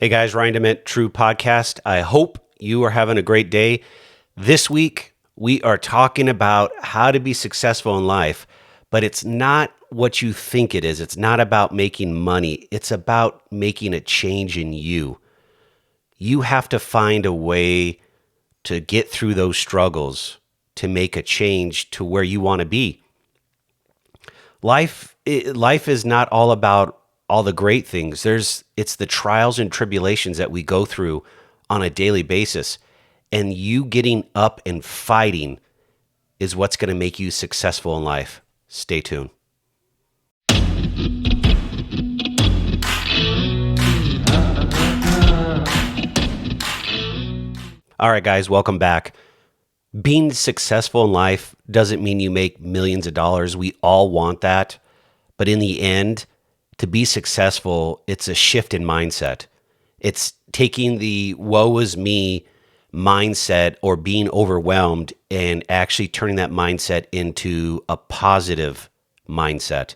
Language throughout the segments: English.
Hey guys, Ryan DeMent, True Podcast. I hope you are having a great day. This week, we are talking about how to be successful in life, but it's not what you think it is. It's not about making money. It's about making a change in you. You have to find a way to get through those struggles to make a change to where you want to be. Life is not all about all the great things. It's the trials and tribulations that we go through on a daily basis. And you getting up and fighting is what's going to make you successful in life. Stay tuned. All right, guys, welcome back. Being successful in life doesn't mean you make millions of dollars. We all want that. But in the end, to be successful, it's a shift in mindset. It's taking the woe is me mindset or being overwhelmed and actually turning that mindset into a positive mindset.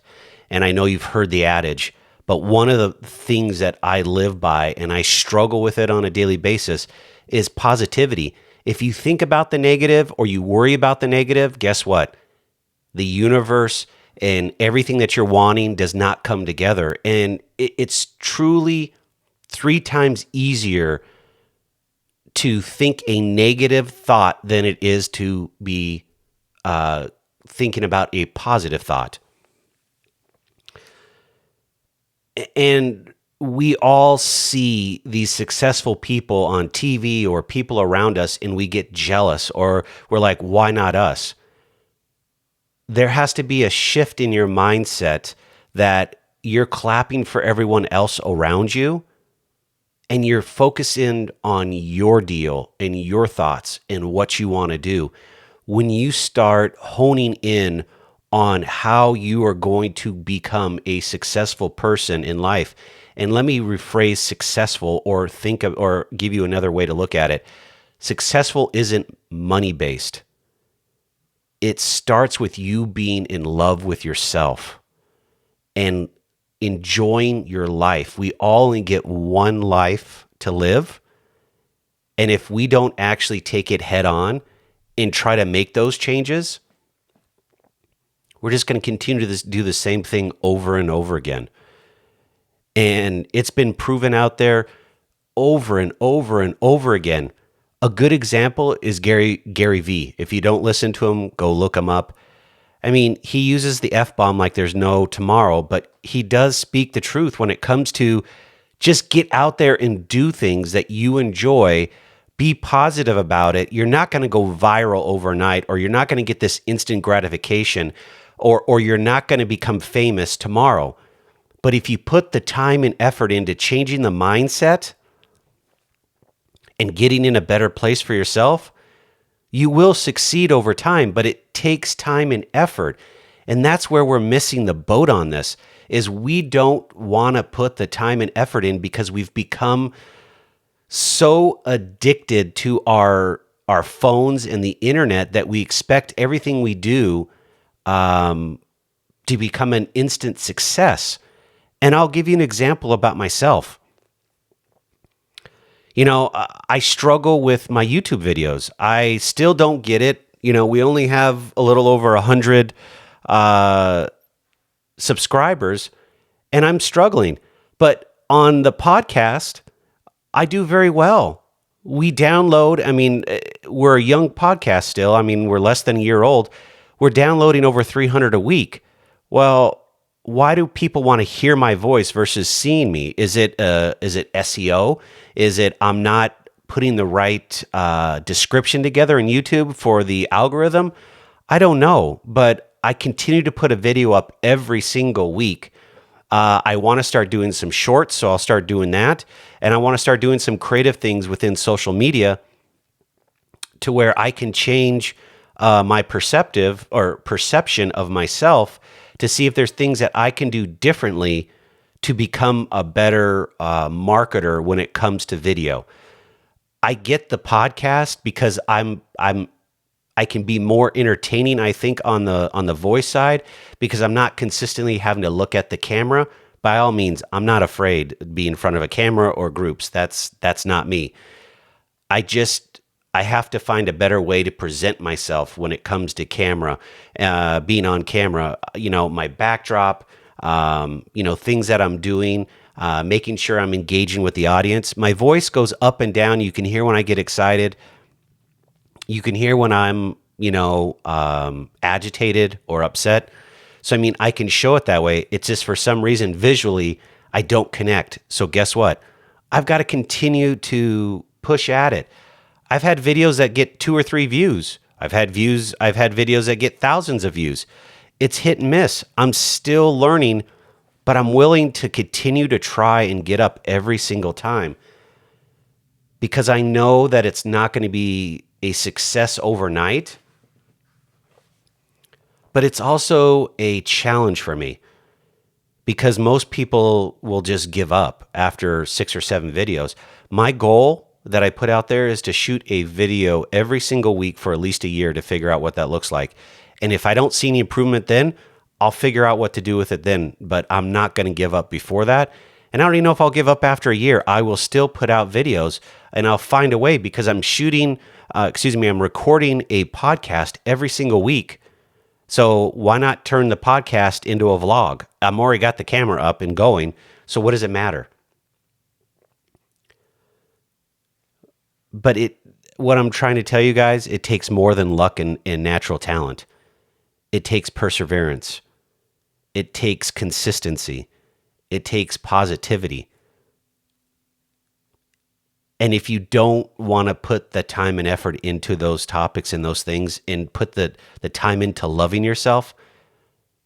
And I know you've heard the adage, but one of the things that I live by and I struggle with it on a daily basis is positivity. If you think about the negative or you worry about the negative, guess what? The universe and everything that you're wanting does not come together. And it's truly 3 times easier to think a negative thought than it is to be thinking about a positive thought. And we all see these successful people on TV or people around us, and we get jealous or we're like, why not us? There has to be a shift in your mindset that you're clapping for everyone else around you and you're focusing on your deal and your thoughts and what you want to do. When you start honing in on how you are going to become a successful person in life, and let me rephrase successful or or give you another way to look at it. Successful isn't money-based. It starts with you being in love with yourself and enjoying your life. We all only get one life to live. And if we don't actually take it head on and try to make those changes, we're just going to continue to do the same thing over and over again. And it's been proven out there over and over and over again. A good example is Gary V. If you don't listen to him, go look him up. I mean, he uses the F-bomb like there's no tomorrow, but he does speak the truth when it comes to just get out there and do things that you enjoy. Be positive about it. You're not going to go viral overnight, or you're not going to get this instant gratification, or you're not going to become famous tomorrow. But if you put the time and effort into changing the mindset and getting in a better place for yourself, you will succeed over time, but it takes time and effort. And that's where we're missing the boat on this, is we don't want to put the time and effort in because we've become so addicted to our phones and the internet that we expect everything we do to become an instant success. And I'll give you an example about myself. You know, I struggle with my YouTube videos. I still don't get it. You know, we only have a little over 100 subscribers, and I'm struggling. But on the podcast, I do very well. We download, we're a young podcast still. I mean, we're less than a year old. We're downloading over 300 a week. Well, why do people want to hear my voice versus seeing me? Is it SEO? Is it I'm not putting the right description together in YouTube for the algorithm? I don't know, but I continue to put a video up every single week. I want to start doing some shorts, so I'll start doing that. And I want to start doing some creative things within social media to where I can change my perception of myself to see if there's things that I can do differently to become a better marketer when it comes to video. I get the podcast because I can be more entertaining, I think, on the voice side, because I'm not consistently having to look at the camera, by all means, I'm not afraid to be in front of a camera or groups. That's not me. I just I have to find a better way to present myself when it comes to camera, being on camera. My backdrop, things that I'm doing, making sure I'm engaging with the audience. My voice goes up and down. You can hear when I get excited. You can hear when I'm, agitated or upset. So, I mean, I can show it that way. It's just for some reason, visually, I don't connect. So, guess what? I've got to continue to push at it. I've had videos that get 2 or 3 views. I've had videos that get thousands of views. It's hit and miss. I'm still learning, but I'm willing to continue to try and get up every single time because I know that it's not going to be a success overnight, but it's also a challenge for me because most people will just give up after 6 or 7 videos. My goal that I put out there is to shoot a video every single week for at least a year to figure out what that looks like. And if I don't see any improvement then, I'll figure out what to do with it then, but I'm not going to give up before that. And I don't even know if I'll give up after a year. I will still put out videos and I'll find a way because I'm I'm recording a podcast every single week. So why not turn the podcast into a vlog? I'm already got the camera up and going. So what does it matter? But what I'm trying to tell you guys, it takes more than luck and natural talent. It takes perseverance. It takes consistency. It takes positivity. And if you don't want to put the time and effort into those topics and those things and put the time into loving yourself,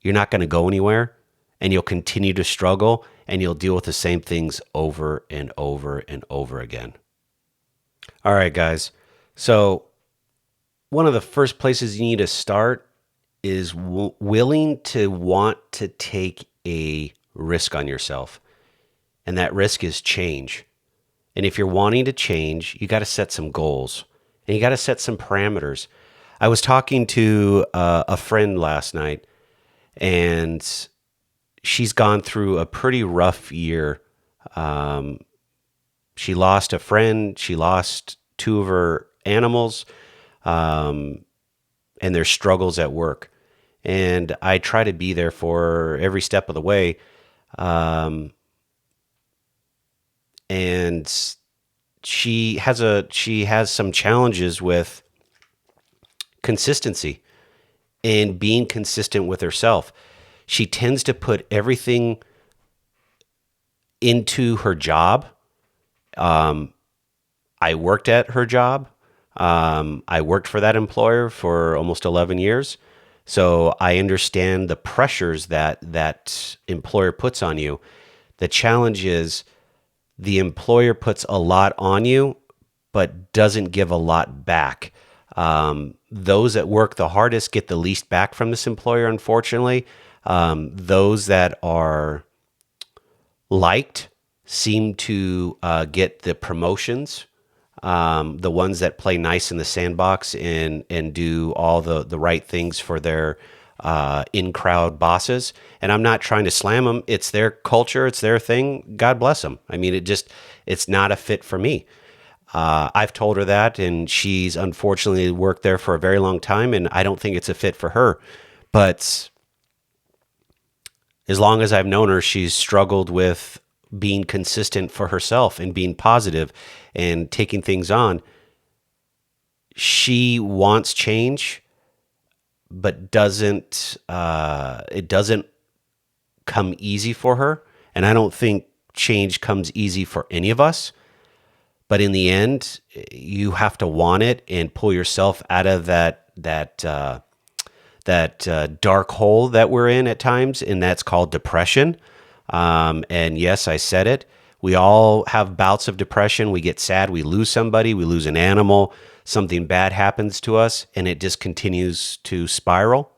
you're not going to go anywhere and you'll continue to struggle and you'll deal with the same things over and over and over again. All right, guys. So one of the first places you need to start is willing to want to take a risk on yourself. And that risk is change. And if you're wanting to change, you got to set some goals and you got to set some parameters. I was talking to a friend last night and she's gone through a pretty rough year. She lost a friend. She lost 2 of her animals, and their struggles at work. And I try to be there for her every step of the way. And she has some challenges with consistency and being consistent with herself. She tends to put everything into her job. I worked at her job. I worked for that employer for almost 11 years. So I understand the pressures that employer puts on you. The challenge is the employer puts a lot on you, but doesn't give a lot back. Those that work the hardest get the least back from this employer, unfortunately. Those that are liked seem to get the promotions. The ones that play nice in the sandbox and do all the right things for their in-crowd bosses. And I'm not trying to slam them. It's their culture. It's their thing. God bless them. I mean, it's not a fit for me. I've told her that, and she's unfortunately worked there for a very long time, and I don't think it's a fit for her. But as long as I've known her, she's struggled with being consistent for herself and being positive and taking things on. She wants change, but it doesn't come easy for her. And I don't think change comes easy for any of us. But in the end, you have to want it and pull yourself out of that dark hole that we're in at times, and that's called depression. And yes, I said it. We all have bouts of depression. We get sad. We lose somebody. We lose an animal. Something bad happens to us, and it just continues to spiral.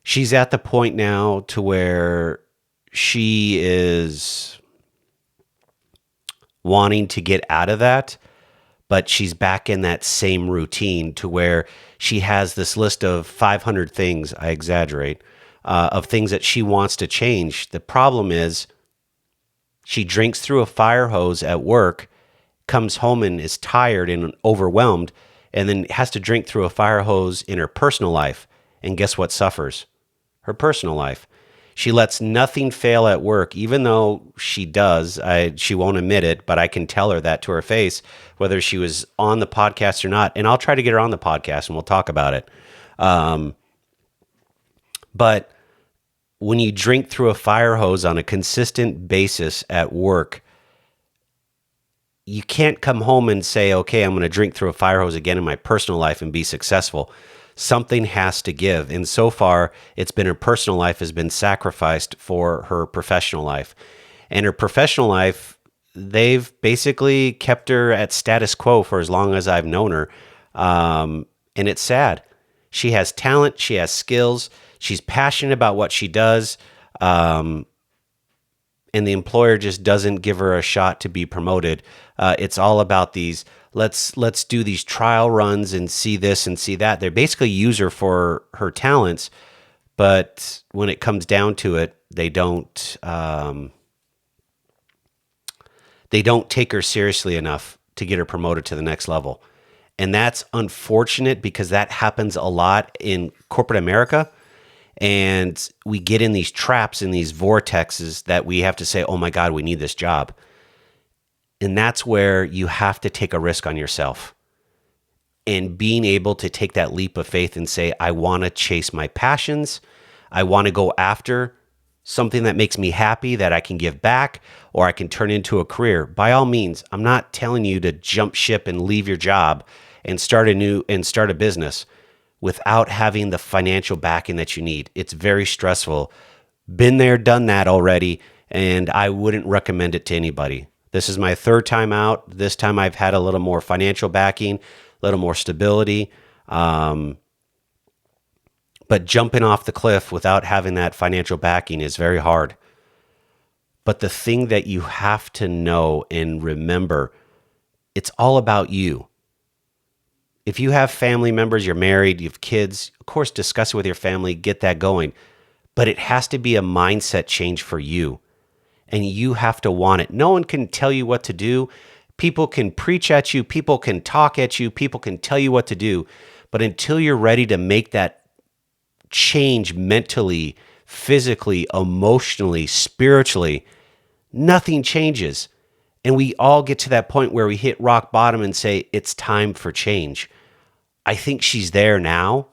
She's at the point now to where she is wanting to get out of that, but she's back in that same routine to where she has this list of 500 things, I exaggerate, of things that she wants to change. The problem is She drinks through a fire hose at work, comes home and is tired and overwhelmed, and then has to drink through a fire hose in her personal life. And guess what suffers? Her personal life. She lets nothing fail at work, even though she does. She won't admit it, but I can tell her that to her face, whether she was on the podcast or not. And I'll try to get her on the podcast and we'll talk about it. But when you drink through a fire hose on a consistent basis at work, you can't come home and say, okay, I'm going to drink through a fire hose again in my personal life and be successful. Something has to give. And so far, it's been her personal life has been sacrificed for her professional life. And her professional life, they've basically kept her at status quo for as long as I've known her. And it's sad. She has talent. She has skills. She's passionate about what she does. And the employer just doesn't give her a shot to be promoted. It's all about these, let's do these trial runs and see this and see that. They basically use her for her talents, but when it comes down to it, they don't take her seriously enough to get her promoted to the next level. And that's unfortunate because that happens a lot in corporate America. And we get in these traps, in these vortexes that we have to say, oh my God, we need this job. And that's where you have to take a risk on yourself. And being able to take that leap of faith and say, I want to chase my passions. I want to go after something that makes me happy that I can give back or I can turn into a career. By all means, I'm not telling you to jump ship and leave your job and start a business without having the financial backing that you need. It's very stressful. Been there, done that already, and I wouldn't recommend it to anybody. This is my third time out. This time I've had a little more financial backing, a little more stability. But jumping off the cliff without having that financial backing is very hard. But the thing that you have to know and remember, it's all about you. If you have family members, you're married, you have kids, of course, discuss it with your family, get that going. But it has to be a mindset change for you. And you have to want it. No one can tell you what to do. People can preach at you. People can talk at you. People can tell you what to do. But until you're ready to make that change mentally, physically, emotionally, spiritually, nothing changes. And we all get to that point where we hit rock bottom and say, it's time for change. I think she's there now.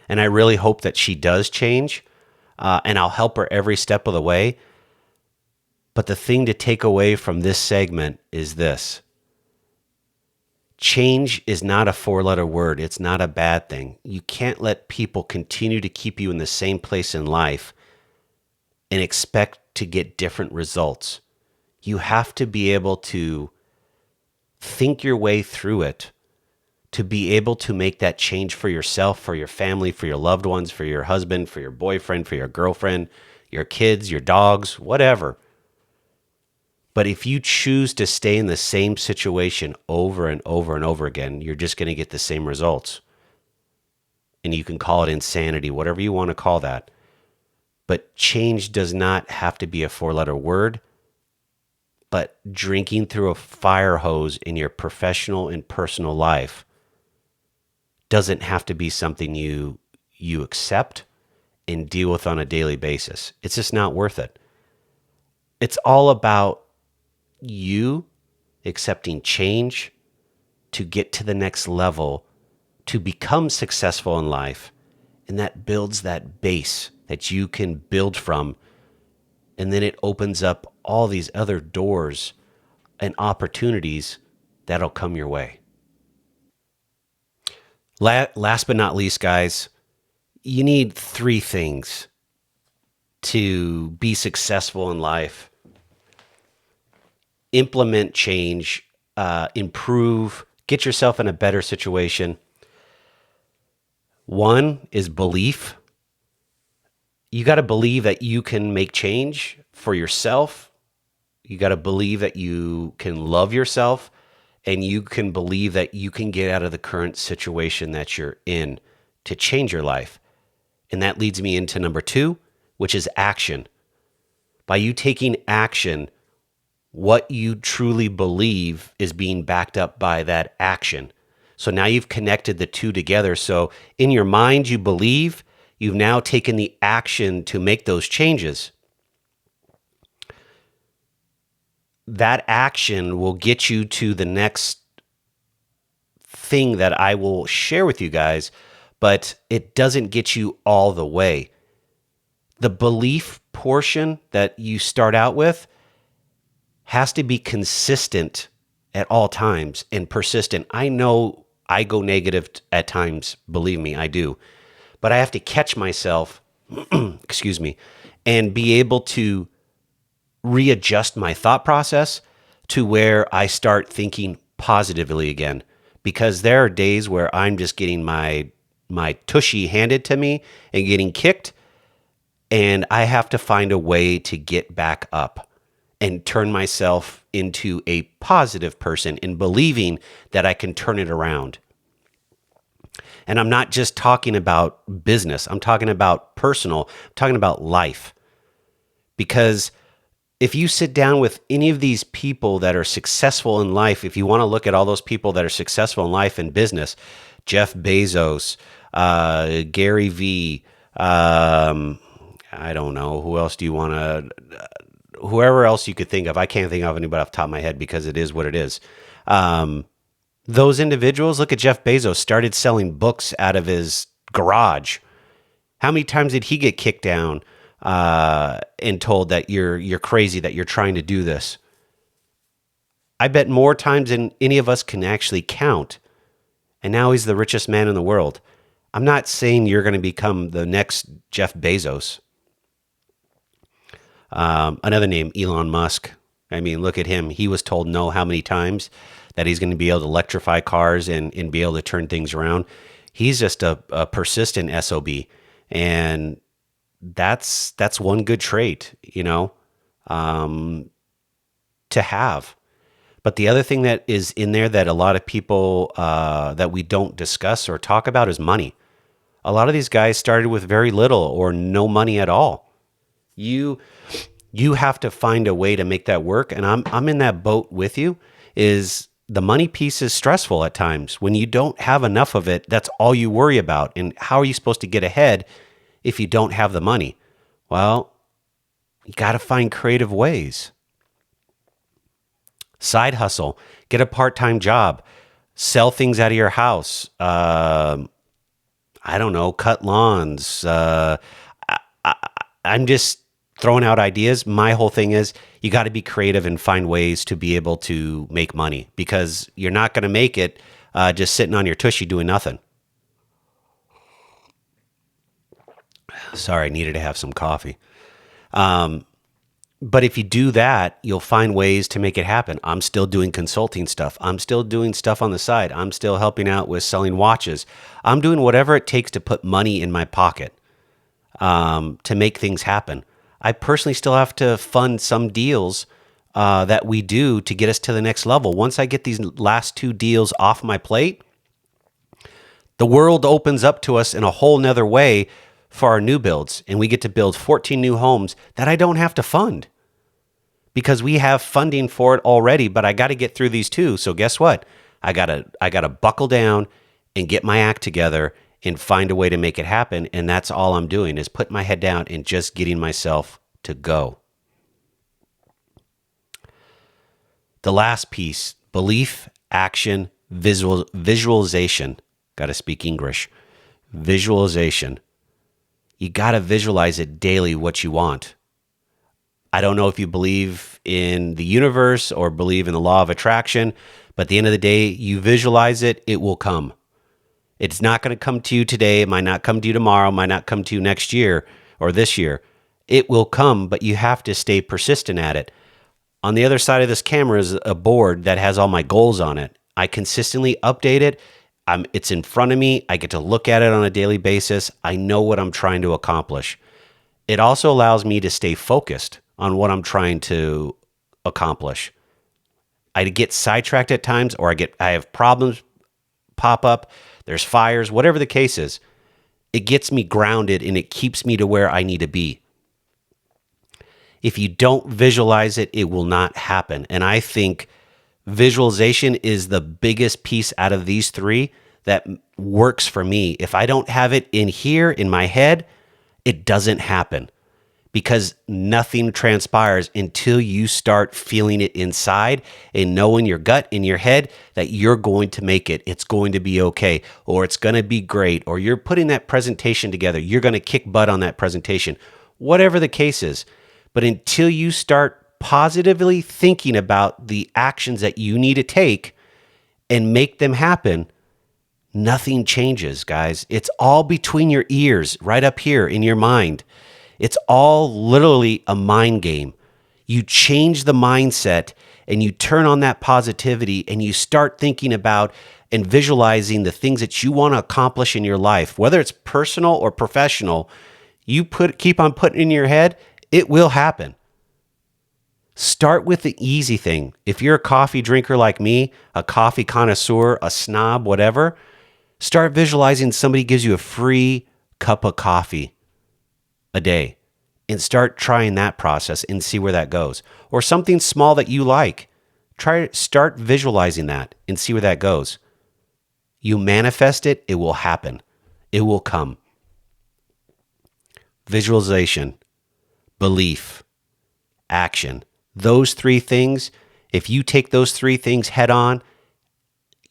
And I really hope that she does change. And I'll help her every step of the way. But the thing to take away from this segment is this. Change is not a four-letter word. It's not a bad thing. You can't let people continue to keep you in the same place in life and expect to get different results. You have to be able to think your way through it, to be able to make that change for yourself, for your family, for your loved ones, for your husband, for your boyfriend, for your girlfriend, your kids, your dogs, whatever. But if you choose to stay in the same situation over and over and over again, you're just going to get the same results. And you can call it insanity, whatever you want to call that. But change does not have to be a four-letter word. But drinking through a fire hose in your professional and personal life doesn't have to be something you accept and deal with on a daily basis. It's just not worth it. It's all about you accepting change to get to the next level, to become successful in life. And that builds that base that you can build from. And then it opens up all these other doors and opportunities that'll come your way. Last but not least, guys, you need three things to be successful in life. Implement change, improve, get yourself in a better situation. One is belief. You got to believe that you can make change for yourself. You got to believe that you can love yourself, and you can believe that you can get out of the current situation that you're in to change your life. And that leads me into number two, which is action. By you taking action, what you truly believe is being backed up by that action. So now you've connected the two together. So in your mind, you believe, you've now taken the action to make those changes. That action will get you to the next thing that I will share with you guys, but it doesn't get you all the way. The belief portion that you start out with has to be consistent at all times and persistent. I know I go negative at times, believe me, I do. But I have to catch myself, excuse me, and be able to readjust my thought process to where I start thinking positively again. Because there are days where I'm just getting my tushy handed to me and getting kicked, and I have to find a way to get back up and turn myself into a positive person in believing that I can turn it around. And I'm not just talking about business. I'm talking about personal. I'm talking about life. Because if you sit down with any of these people that are successful in life, if you want to look at all those people that are successful in life and business, Jeff Bezos, Gary Vee, I don't know, who else do you want to, whoever else you could think of. I can't think of anybody off the top of my head because it is what it is. Those individuals, look at Jeff Bezos, started selling books out of his garage. How many times did he get kicked down and told that you're crazy, that you're trying to do this? I bet more times than any of us can actually count. And now he's the richest man in the world. I'm not saying you're going to become the next Jeff Bezos. Another name, Elon Musk. I mean, look at him. He was told no how many times that he's going to be able to electrify cars and be able to turn things around. He's just a persistent SOB. And that's one good trait, to have. But the other thing that is in there that a lot of people that we don't discuss or talk about is money. A lot of these guys started with very little or no money at all. You have to find a way to make that work, and I'm in that boat with you. Is the money piece is stressful at times. When you don't have enough of it, that's all you worry about. And how are you supposed to get ahead if you don't have the money? Well, you got to find creative ways. Side hustle, get a part-time job, sell things out of your house. I don't know, cut lawns. I'm just throwing out ideas. My whole thing is you got to be creative and find ways to be able to make money, because you're not going to make it just sitting on your tushy doing nothing. Sorry, I needed to have some coffee. But if you do that, you'll find ways to make it happen. I'm still doing consulting stuff. I'm still doing stuff on the side. I'm still helping out with selling watches. I'm doing whatever it takes to put money in my pocket to make things happen. I personally still have to fund some deals that we do to get us to the next level. Once I get these last two deals off my plate, the world opens up to us in a whole nother way for our new builds. And we get to build 14 new homes that I don't have to fund because we have funding for it already. But I got to get through these two. So guess what? I gotta buckle down and get my act together and find a way to make it happen. And that's all I'm doing, is putting my head down and just getting myself to go. The last piece, belief, action, visualization. Got to speak English. Visualization. You got to visualize it daily what you want. I don't know if you believe in the universe or believe in the law of attraction, but at the end of the day, you visualize it, it will come. It's not going to come to you today. It might not come to you tomorrow. It might not come to you next year or this year. It will come, but you have to stay persistent at it. On the other side of this camera is a board that has all my goals on it. I consistently update it. It's in front of me. I get to look at it on a daily basis. I know what I'm trying to accomplish. It also allows me to stay focused on what I'm trying to accomplish. I get sidetracked at times, or I have problems pop up. There's fires, whatever the case is. It gets me grounded and it keeps me to where I need to be. If you don't visualize it, it will not happen. And I think visualization is the biggest piece out of these three that works for me. If I don't have it in here in my head, it doesn't happen, because nothing transpires until you start feeling it inside and know in your gut, in your head, that you're going to make it. It's going to be okay, or it's going to be great, or you're putting that presentation together. You're going to kick butt on that presentation, whatever the case is. But until you start positively thinking about the actions that you need to take and make them happen, nothing changes, guys. It's all between your ears, right up here in your mind. It's all literally a mind game. You change the mindset and you turn on that positivity and you start thinking about and visualizing the things that you want to accomplish in your life, whether it's personal or professional. You keep on putting in your head, it will happen. Start with the easy thing. If you're a coffee drinker like me, a coffee connoisseur, a snob, whatever, start visualizing somebody gives you a free cup of coffee a day, and start trying that process and see where that goes. Or something small that you like. Start visualizing that and see where that goes. You manifest it, it will happen. It will come. Visualization, belief, action. Those three things, if you take those three things head on,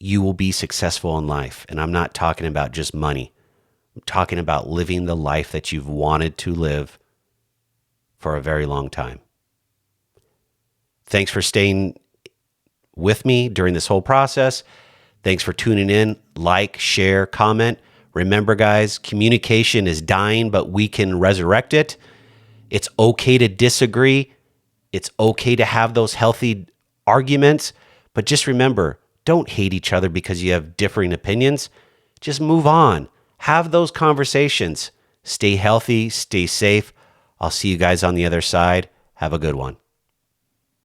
you will be successful in life. And I'm not talking about just money. I'm talking about living the life that you've wanted to live for a very long time. Thanks for staying with me during this whole process. Thanks for tuning in. Like, share, comment. Remember, guys, communication is dying, but we can resurrect it. It's okay to disagree. It's okay to have those healthy arguments. But just remember, don't hate each other because you have differing opinions. Just move on. Have those conversations. Stay healthy. Stay safe. I'll see you guys on the other side. Have a good one.